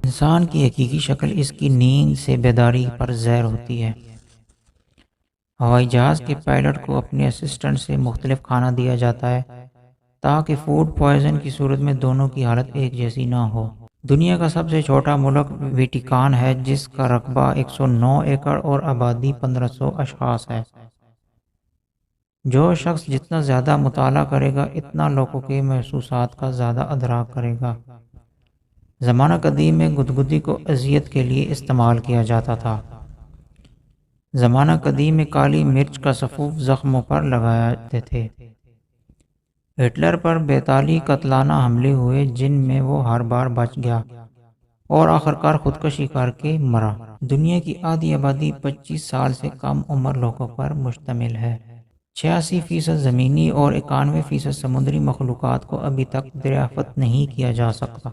انسان کی حقیقی شکل اس کی نیند سے بیداری پر زہر ہوتی ہے۔ ہوائی جہاز کے پائلٹ کو اپنے اسسٹنٹ سے مختلف کھانا دیا جاتا ہے تاکہ فوڈ پوائزن کی صورت میں دونوں کی حالت ایک جیسی نہ ہو۔ دنیا کا سب سے چھوٹا ملک ویٹیکان ہے، جس کا رقبہ 109 ایکڑ اور آبادی 1500 اشخاص ہے۔ جو شخص جتنا زیادہ مطالعہ کرے گا اتنا لوگوں کے محسوسات کا زیادہ ادراک کرے گا۔ زمانہ قدیم میں گدگدی کو اذیت کے لیے استعمال کیا جاتا تھا۔ زمانہ قدیم میں کالی مرچ کا سفوف زخموں پر لگاتے تھے۔ ہٹلر پر بیتالی قتلانہ حملے ہوئے جن میں وہ ہر بار بچ گیا اور آخرکار خودکشی کر کے مرا۔ دنیا کی آدھی آبادی 25 سال سے کم عمر لوگوں پر مشتمل ہے۔ 86% زمینی اور 91% سمندری مخلوقات کو ابھی تک دریافت نہیں کیا جا سکا۔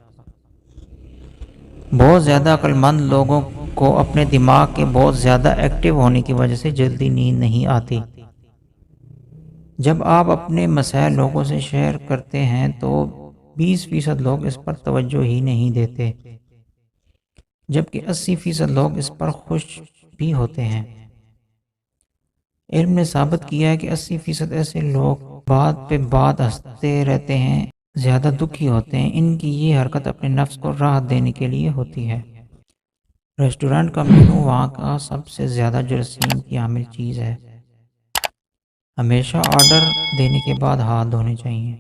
بہت زیادہ عقل مند لوگوں کو اپنے دماغ کے بہت زیادہ ایکٹیو ہونے کی وجہ سے جلدی نیند نہیں آتی۔ جب آپ اپنے مسائل لوگوں سے شیئر کرتے ہیں تو 20% لوگ اس پر توجہ ہی نہیں دیتے، جبکہ 80% لوگ اس پر خوش بھی ہوتے ہیں۔ علم نے ثابت کیا ہے کہ 80% ایسے لوگ بات پہ بات ہنستے رہتے ہیں، زیادہ دکھی ہوتے ہیں۔ ان کی یہ حرکت اپنے نفس کو راحت دینے کے لیے ہوتی ہے۔ ریسٹورنٹ کا مینو وہاں کا سب سے زیادہ جراثیم کی حامل چیز ہے۔ ہمیشہ آرڈر دینے کے بعد ہاتھ دھونے چاہیے۔